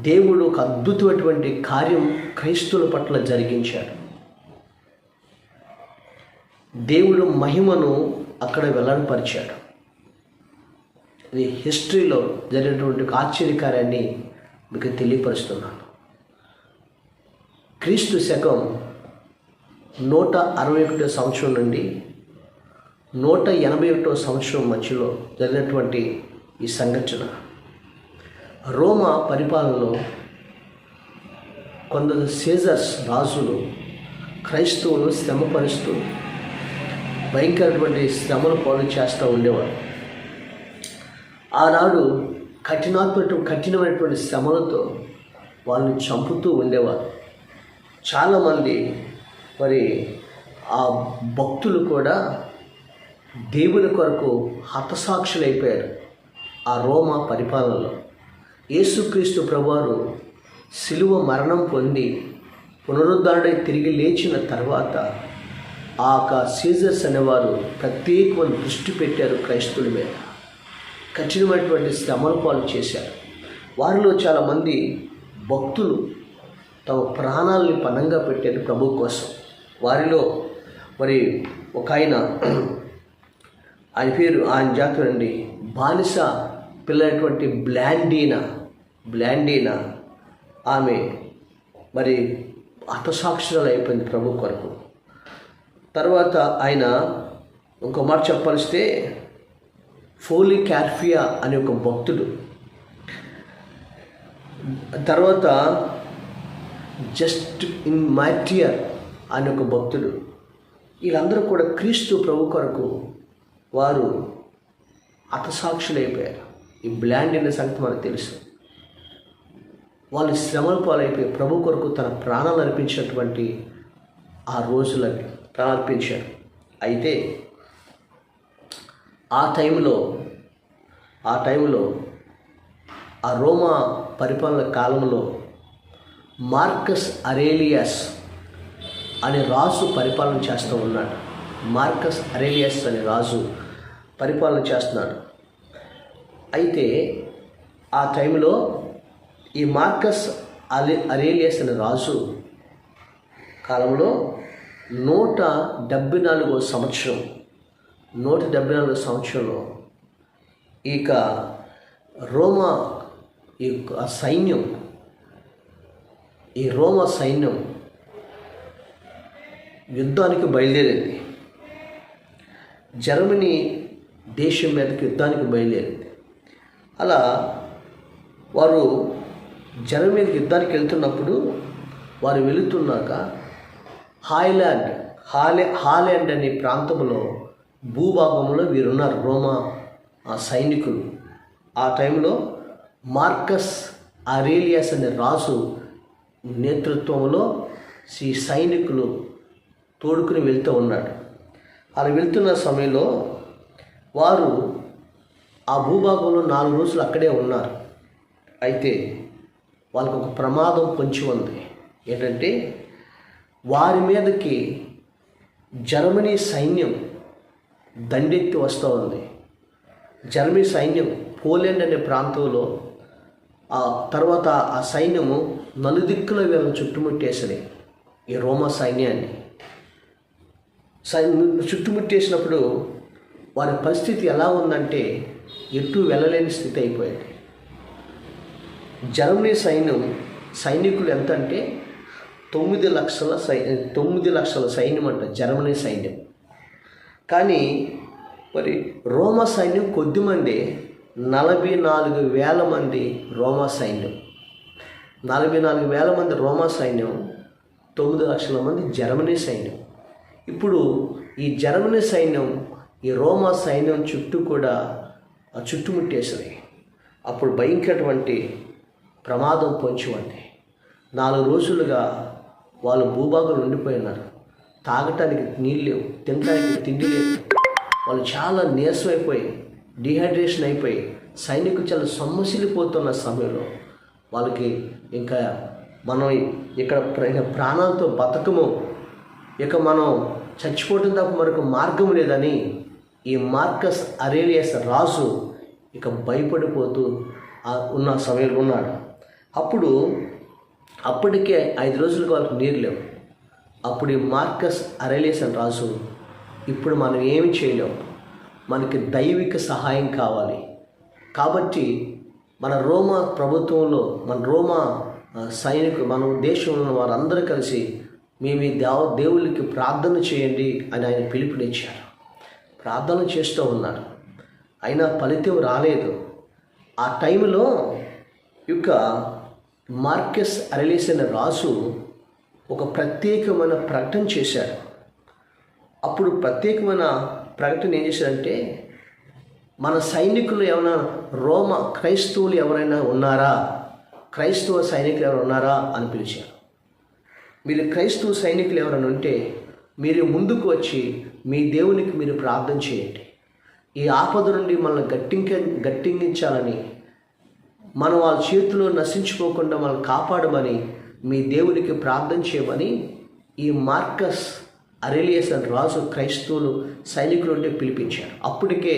దేవుడు ఒక అద్భుతమైనటువంటి కార్యం క్రైస్తవుల పట్ల జరిగించాడు. దేవుడు మహిమను అక్కడ వెల్లడిపరిచాడు. ఇది హిస్టరీలో జరిగినటువంటి ఒక ఆశ్చర్యకార్యాన్ని మీకు తెలియపరుస్తున్నాను. క్రీస్తు శకం 161 సంవత్సరం నుండి 181 సంవత్సరం మధ్యలో జరిగినటువంటి ఈ సంఘటన రోమా పరిపాలనలో కొందరు సీజర్స్ రాజులు క్రైస్తవులు శ్రమపరుస్తూ భయంకరటువంటి శ్రమలు పాలు చేస్తూ ఉండేవారు. ఆనాడు కఠినమైనటువంటి శ్రమలతో వాళ్ళని చంపుతూ ఉండేవారు. చాలామంది మరి ఆ భక్తులు కూడా దేవుని కొరకు హతసాక్షులైపోయారు. ఆ రోమా పరిపాలనలో యేసుక్రీస్తు ప్రభువారు శిలువ మరణం పొంది పునరుద్ధరణై తిరిగి లేచిన తర్వాత ఆ సీజర్స్ అనేవారు ప్రత్యేకమైన దృష్టి పెట్టారు క్రైస్తవుల మీద. కఠినమైనటువంటి శ్రమల పాలు చేశారు. వారిలో చాలామంది భక్తులు తమ ప్రాణాలని పణంగా పెట్టారు ప్రభు కోసం. వారిలో మరి ఒక ఆయన పేరు ఆయన జాతి అండి బానిస పిల్లైనటువంటి బ్లాండీనా ఆమె మరి హతసాక్షురాలు అయిపోయింది ప్రభు కొరకు. తర్వాత ఆయన ఇంకో మాట చెప్పాలిస్తే పోలికార్పియా అనే ఒక భక్తుడు, తర్వాత జస్ట్ ఇన్ మార్టియర్ అనే ఒక భక్తుడు, వీళ్ళందరూ కూడా క్రీస్తు ప్రభు కొరకు వారు హతసాక్షులైపోయారు. ఈ బ్లాండ్ అనే సంగతి మనకు తెలుసు. వాళ్ళు శ్రమల పాలైపోయి ప్రభు కొరకు తన ప్రాణాలు అర్పించినటువంటి ఆ రోజులకి ప్రాణాలు అర్పించారు. అయితే ఆ టైంలో ఆ రోమా పరిపాలన కాలంలో మార్కస్ అరేలియస్ అనే రాజు పరిపాలన చేస్తూ ఉన్నాడు. మార్కస్ అరేలియస్ అనే రాజు పరిపాలన చేస్తున్నాడు. అయితే ఆ టైంలో ఈ మార్కస్ అరేలియస్ అనే రాజు కాలంలో 174 సంవత్సరంలో ఇక రోమా రోమా సైన్యం యుద్ధానికి బయలుదేరింది. జర్మనీ దేశం మీదకి యుద్ధానికి బయలుదేరింది. అలా వారు జర్మనీ మీదకి యుద్ధానికి వెళ్తున్నప్పుడు వారు వెళుతున్నాక హాలాండ్ అనే ప్రాంతంలో భూభాగంలో వీరున్నారు రోమా సైనికులు. ఆ టైంలో మార్కస్ అరేలియస్ అనే రాజు నేతృత్వంలో ఈ సైనికులు తోడుకుని వెళ్తూ ఉన్నాడు. అలా వెళ్తున్న సమయంలో వారు ఆ భూభాగంలో 4 రోజులు అక్కడే ఉన్నారు. అయితే వాళ్ళకు ఒక ప్రమాదం పొంచి ఉంది. ఏంటంటే వారి మీదకి జర్మనీ సైన్యం దండెత్తి వస్తూ ఉంది. జర్మనీ సైన్యం పోలాండ్ అనే ప్రాంతంలో తర్వాత ఆ సైన్యము నలుదిక్కులో వీళ్ళని చుట్టుముట్టేసింది. ఈ రోమా సైన్యాన్ని చుట్టుముట్టేసినప్పుడు వారి పరిస్థితి ఎలా ఉందంటే ఎటు వెళ్ళలేని స్థితి అయిపోయింది. జర్మనీ సైనికులు ఎంత అంటే 9 లక్షల సైన్యం అంట జర్మనీ సైన్యం. కానీ మరి రోమా సైన్యం కొద్దిమంది 44,000 మంది రోమా సైన్యం, 44,000 మంది రోమా సైన్యం, 9 లక్షల మంది జర్మనీ సైన్యం. ఇప్పుడు ఈ జర్మనీ సైన్యం ఈ రోమా సైన్యం చుట్టూ కూడా చుట్టుముట్టేసింది. అప్పుడు భయంకరటువంటి ప్రమాదం పొంచి ఉంది. 4 రోజులుగా వాళ్ళు భూభాగంలో ఉండిపోయినారు. తాగటానికి నీళ్ళు లేవు, తినడానికి తిండి లేదు. వాళ్ళు చాలా నీరసమైపోయి డిహైడ్రేషన్ అయిపోయి సైనికులు చాలా సొమ్మసిల్లిపోతున్న సమయంలో వాళ్ళకి ఇంకా మనం ఇక్కడ ప్రాణాలతో బతకము, ఇక మనం చచ్చిపోవడం తప్ప మరొక మార్గం లేదని ఈ మార్కస్ అరేలియస్ రాజు ఇక భయపడిపోతూ ఉన్న సమయంలో ఉన్నాడు. అప్పటికే 5 రోజులకు వాళ్ళకి నీరు లేవు. అప్పుడు ఈ మార్కస్ అరేలియస్ అని రాజు, ఇప్పుడు మనం ఏమి చేయలేం, మనకి దైవిక సహాయం కావాలి. కాబట్టి మన రోమా ప్రభుత్వంలో, మన రోమా సైనికులు, మన దేశంలో ఉన్న వారందరూ కలిసి మేము ఈ దేవుళ్ళకి ప్రార్థన చేయండి అని ఆయన పిలుపునిచ్చారు. ప్రార్థన చేస్తూ ఉన్నారు, అయినా ఫలితం రాలేదు. ఆ టైంలో మార్కస్ అరేలియస్ అనే రాజు ఒక ప్రత్యేకమైన ప్రకటన చేశాడు. అప్పుడు ప్రత్యేకమైన ప్రకటన ఏం చేశాడంటే, మన సైనికులు ఏమైనా క్రైస్తవులు ఎవరైనా ఉన్నారా, క్రైస్తవ సైనికులు ఎవరైనా ఉన్నారా అని పిలిచారు. మీరు క్రైస్తవ సైనికులు ఎవరైనా ఉంటే మీరు ముందుకు వచ్చి మీ దేవునికి మీరు ప్రార్థన చేయండి. ఈ ఆపద నుండి మనల్ని గట్టించాలని, మనం వాళ్ళ చేతిలో నశించుకోకుండా మనల్ని కాపాడమని మీ దేవునికి ప్రార్థన చేయమని ఈ మార్కస్ అరేలియస్ అని రాజు క్రైస్తవులు సైనికులు ఉంటే పిలిపించారు. అప్పటికే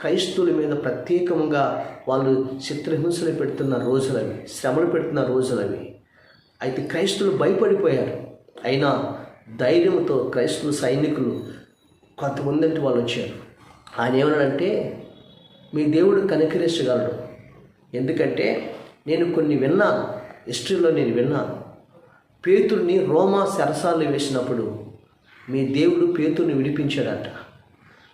క్రైస్తవుల మీద ప్రత్యేకంగా వాళ్ళు చిత్రహింసలు పెడుతున్న రోజులవి, శ్రమలు పెడుతున్న రోజులవి. అయితే క్రైస్తవులు భయపడిపోయారు. అయినా ధైర్యంతో క్రైస్తవ సైనికులు కొంతమంది అంటే వాళ్ళు వచ్చారు. ఆయన ఏమన్నాడంటే, మీ దేవుడు కనికరించగలడు, ఎందుకంటే నేను కొన్ని విన్నాను, హిస్టరీలో నేను విన్నాను. పేతురుని రోమా చెరసాలలో వేసినప్పుడు మీ దేవుడు పేతురుని విడిపించాడట.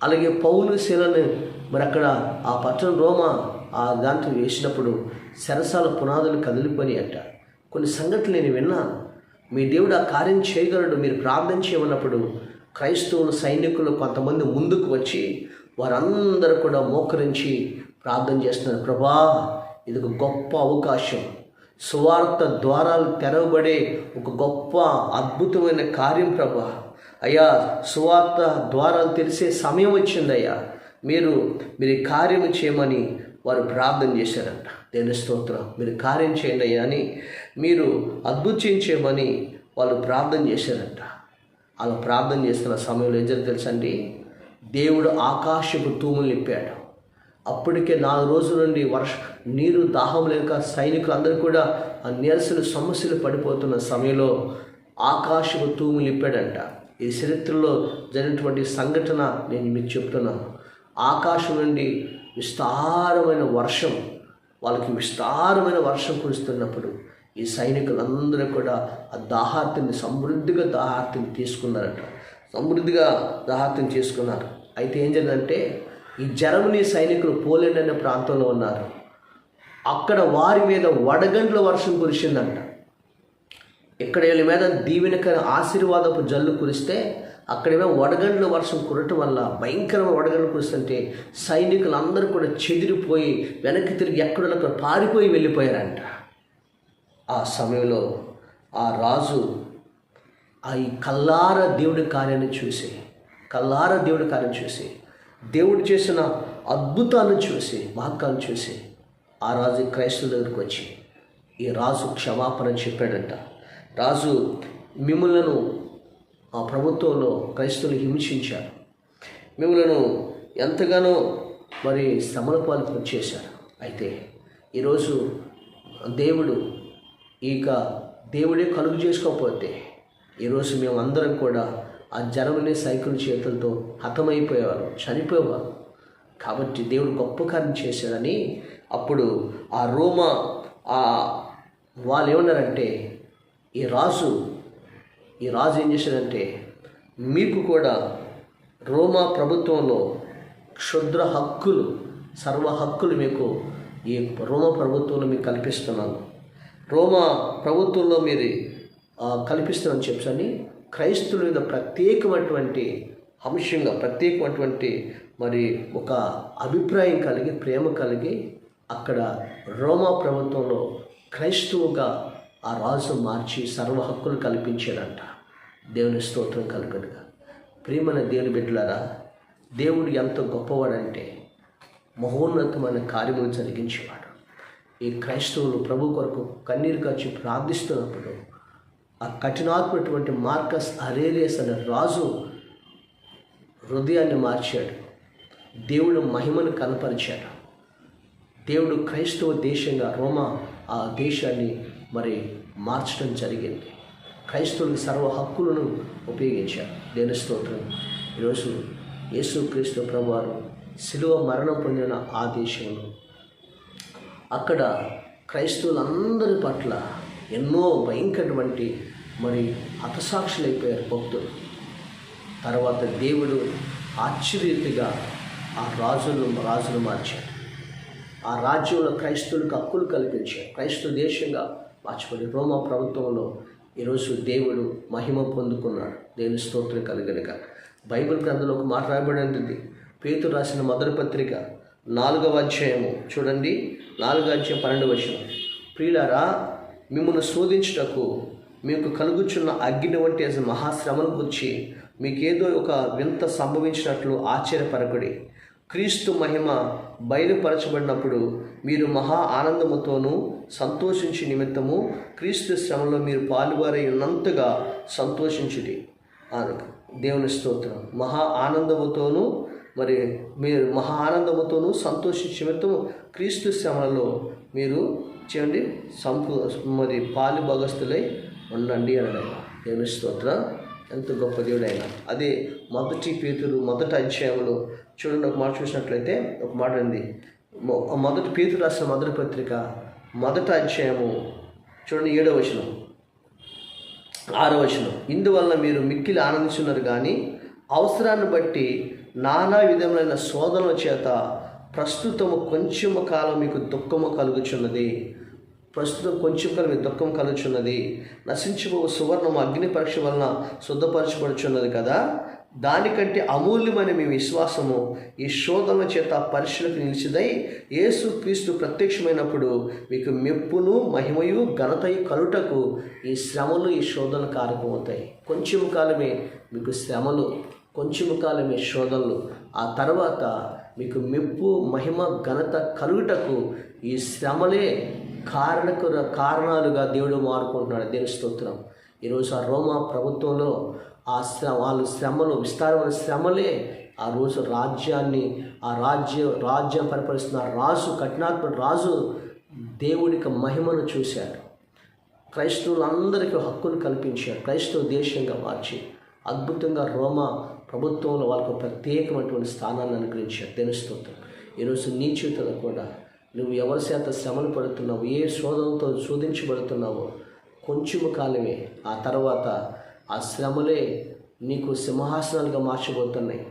అలాగే పౌలు శీలను మరి అక్కడ ఆ పట్టణం రోమా ఆ దాంట్లో వేసినప్పుడు చెరసాల పునాదులు కదిలిపోయాయట. కొన్ని సంఘటనలు నేను విన్నాను. మీ దేవుడు ఆ కార్యం చేయగలడు, మీరు ప్రార్థన చేయమన్నప్పుడు క్రైస్తవుల సైనికులు కొంతమంది ముందుకు వచ్చి వారందరూ కూడా మోకరించి ప్రార్థన చేస్తున్నారు. ప్రభా, ఇది ఒక గొప్ప అవకాశం, సువార్త ద్వారాలు తెరవబడే ఒక గొప్ప అద్భుతమైన కార్యం ప్రభా. అయ్యా, సువార్త ద్వారాలు తెలిసే సమయం వచ్చిందయ్యా, మీరు కార్యం చేయమని వారు ప్రార్థన చేశారంట. దేవుని స్తోత్రం, మీరు కార్యం చేయండి అయ్యా అని, మీరు అద్భుతం చేయమని వాళ్ళు ప్రార్థన చేశారంట. అలా ప్రార్థన చేస్తున్న సమయంలో ఏం జరిగింది తెలుసండి, దేవుడు ఆకాశపు తూములు నింపాడు. అప్పటికే 4 రోజుల నుండి నీరు దాహం లేక సైనికులు అందరూ కూడా ఆ నీరసలు సమస్యలు పడిపోతున్న సమయంలో ఆకాశపు తూములు నింపాడంట. ఈ చరిత్రలో జరిగినటువంటి సంఘటన నేను మీకు చెప్తున్నాను. ఆకాశం నుండి విస్తారమైన వర్షం, వాళ్ళకి విస్తారమైన వర్షం కురుస్తున్నప్పుడు ఈ సైనికులందరూ కూడా ఆ సమృద్ధిగా దాహార్తిని తీసుకున్నారట. సమృద్ధిగా దాహార్తిని చేసుకున్నారు. అయితే ఏం జరిగిందంటే, ఈ జర్మనీ సైనికులు పోలాండ్ అనే ప్రాంతంలో ఉన్నారు. అక్కడ వారి మీద వడగండ్ల వర్షం కురిసిందంట. ఇక్కడ వీళ్ళ మీద దీవెనకర ఆశీర్వాదపు జల్లు కురిస్తే అక్కడేమో వడగండ్ల వర్షం కురటం వల్ల భయంకరమైన వడగండ్లు కురుస్తుంటే సైనికులందరూ కూడా చెదిరిపోయి వెనక్కి తిరిగి ఎక్కడో పారిపోయి వెళ్ళిపోయారంట. ఆ సమయంలో ఆ రాజు ఈ కల్లార దేవుడి కార్యాన్ని చూసి, దేవుడు చేసిన అద్భుతాలను చూసి, మహత్కాలను చూసి ఆ రాజు క్రైస్తవుల దగ్గరికి వచ్చి ఈ రాజు క్షమాపణ చెప్పాడంట. రాజు, మిమ్మలను ఆ ప్రభుత్వంలో క్రైస్తవులు హింసించారు, మిమ్మలను ఎంతగానో మరి శ్రమల పాలు చేశారు. అయితే ఈరోజు దేవుడే కలుగు చేసుకోకపోతే ఈరోజు మేమందరం కూడా ఆ జర్మనీ సైకిల్ చేతులతో హతమైపోయేవారు, చనిపోయేవారు. కాబట్టి దేవుడు గొప్ప కార్యం చేశాడని అప్పుడు ఆ రోమా వాళ్ళు ఏమన్నారంటే, ఈ రాజు ఏం చేశాడంటే, మీకు కూడా రోమా ప్రభుత్వంలో క్షుద్ర హక్కులు, సర్వ హక్కులు మీకు ఈ రోమా ప్రభుత్వంలో మీకు కల్పిస్తున్నాను, రోమా ప్రభుత్వంలో మీరు కల్పిస్తున్నాను చెప్పని క్రైస్తవుల మీద ప్రత్యేకమైనటువంటి అంశంగా, ప్రత్యేకమైనటువంటి మరి ఒక అభిప్రాయం కలిగి, ప్రేమ కలిగి అక్కడ రోమా ప్రభుత్వంలో క్రైస్తవుగా ఆ రాజు మార్చి సర్వ హక్కులు కల్పించాడంట. దేవుని స్తోత్రం కలుగునుగా. ప్రియమైన దేవుని బిడ్డలారా, దేవుడు ఎంత గొప్పవాడంటే మహోన్నతమైన కార్యములు జరిగించేవాడు. ఈ క్రైస్తవులు ప్రభు కొరకు కన్నీరు కార్చి ప్రార్థిస్తున్నప్పుడు ఆ కఠినాత్మటువంటి మార్కస్ అరేలియస్ అనే రాజు హృదయాన్ని మార్చాడు. దేవుడు మహిమను కనపరిచాడు. దేవుడు క్రైస్తవ దేశంగా రోమా ఆ దేశాన్ని మరి మార్చడం జరిగింది. క్రైస్తవులకు సర్వ హక్కులను ఉపయోగించారు. దేవుని స్తోత్రం. ఈరోజు యేసుక్రీస్తు ప్రభువారు శిలువ మరణం పొందిన ఆ దేశంలో అక్కడ క్రైస్తవులందరి పట్ల ఎన్నో భయంకరటువంటి మరి హతసాక్షులైపోయారు భక్తులు. తర్వాత దేవుడు ఆశ్చర్యరీతిగా ఆ రాజును మార్చారు. ఆ రాజ్యంలో క్రైస్తవులకు హక్కులు కల్పించారు. క్రైస్తవ దేశంగా మార్చబడి రోమా ప్రభుత్వంలో ఈరోజు దేవుడు మహిమ పొందుకున్నాడు. దేవుని స్తోత్రం కలుగనుక బైబిల్ గ్రంథంలో ఒక మాట రాయబడింది. పేతురు రాసిన మొదటి పత్రిక 4వ అధ్యాయము చూడండి, 4వ అధ్యాయం 12వ వచనం. ప్రియులారా, మిమ్మల్ని శోధించుటకు మీకు కలుగుచున్న అగ్ని వంటి మహాశ్రమను గురించి మీకేదో ఒక వింత సంభవించినట్లు ఆశ్చర్యపరకుడి. క్రీస్తు మహిమ బయలుపరచబడినప్పుడు మీరు మహా ఆనందముతోనూ సంతోషించి నిమిత్తము క్రీస్తు శ్రమలో మీరు పాలువారై ఉన్నంతగా సంతోషించుడి. దేవుని స్తోత్రం. మహా ఆనందముతోనూ సంతోషించే నిమిత్తము క్రీస్తు శ్రమలలో మీరు చేయండి పాలు భాగస్తులై ఉండండి అనడం. దేవుని స్తోత్రం. ఎంత గొప్ప దేవుడైనా. అదే మొదటి పేతురు 1వ అధ్యాయంలో చూడండి, ఒక మాట చూసినట్లయితే ఒక మాట ఉంది. మొదటి పేతురు రాసిన మొదటి పత్రిక 1వ అధ్యాయము చూడండి 7వ వచనం, 6వ వచనం. ఇందువలన మీరు మిక్కిలి ఆనందిస్తున్నారు కానీ అవసరాన్ని బట్టి నానా విధములైన శోధనల చేత ప్రస్తుతము కొంచెము కాలం మీకు దుఃఖము కలుగుచున్నది. దుఃఖం కలుగుచున్నది. నశించిపో సువర్ణము అగ్ని పరీక్ష వలన శుద్ధపరచబడుచున్నది కదా. దానికంటే అమూల్యమైన మీ విశ్వాసము ఈ శోధనల చేత పరీక్షలకు నిలిచిదై యేసుక్రీస్తు ప్రత్యక్షమైనప్పుడు మీకు మెప్పును మహిమయు ఘనతయు కలుటకు ఈ శ్రమలు ఈ శోధన కారకమవుతాయి. కొంచెం కాలమే మీకు శ్రమలు, కొంచెం కాలమే శోధనలు. ఆ తర్వాత మీకు మెప్పు మహిమ ఘనత కలుగుటకు ఈ శ్రమలే కారణాలుగా దేవుడు మారుకుంటున్నాడు. దేవుని స్తోత్రం. ఈరోజు ఆ రోమా ప్రభుత్వంలో వాళ్ళు శ్రమలు, విస్తారమైన శ్రమలే ఆ రోజు రాజ్యం పరిపాలిస్తున్న రాజు, కఠినాత్మ రాజు దేవుడికి మహిమను చూశాడు. క్రైస్తవులందరికీ హక్కును కల్పించాడు. క్రైస్తవ దేశంగా మార్చి అద్భుతంగా రోమా ప్రభుత్వంలో వాళ్ళకు ప్రత్యేకమైనటువంటి స్థానాన్ని అనుగ్రహించాడు. దేవుని స్తోత్రం. ఈరోజు నీ జీవితంలో కూడా నువ్వు ఎవరి చేత శ్రమలు పడుతున్నావు, ఏ శోధనతో శోధించబడుతున్నావో కొంచెము కాలమే. ఆ తర్వాత ఆ శ్రమలే నీకు సింహాసనాలుగా మార్చబోతున్నాయి.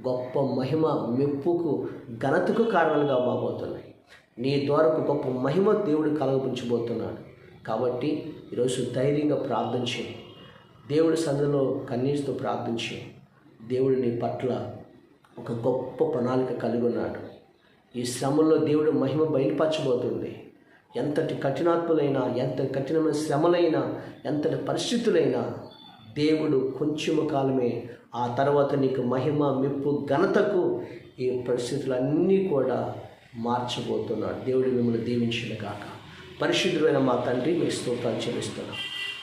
గొప్ప మహిమ, మెప్పుకు, ఘనతకు కారణాలుగా మాబోతున్నాయి. నీ ద్వారా గొప్ప మహిమ దేవుడు కలగపించబోతున్నాడు. కాబట్టి ఈరోజు ధైర్యంగా ప్రార్థించి, దేవుడి సన్నిధిలో కన్నీటితో ప్రార్థించి, దేవుడు నీ పట్ల ఒక గొప్ప ప్రణాళిక కలిగి ఉన్నాడు. ఈ శ్రమల్లో దేవుడు మహిమ బయలుపరచబోతుంది. ఎంతటి కఠినాత్ములైనా, ఎంత కఠినమైన శ్రమలైనా, ఎంతటి పరిస్థితులైనా దేవుడు కొంచెము కాలమే, ఆ తర్వాత నీకు మహిమ, మెప్పు, ఘనతకు ఈ పరిస్థితులన్నీ కూడా మార్చబోతున్నాడు. దేవుడు మిమ్మల్ని దీవించిన కాక. పరిశుద్ధుడైన మా తండ్రి, మీ స్తోత్రాలు చెల్లిస్తున్నాం.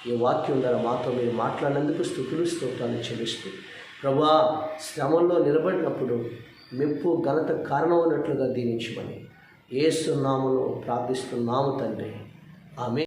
ఈ వాక్యం ద్వారా మాతో మీరు మాట్లాడినందుకు స్తుతులు, స్తోత్రాలు చెల్లిస్తూ ప్రభా, శ్రమంలో నిలబడినప్పుడు మెప్పు, ఘనత కారణమైనట్లుగా దీవించమని యేసు నామములో ప్రార్థిస్తున్నాము తండ్రి. ఆమేన్.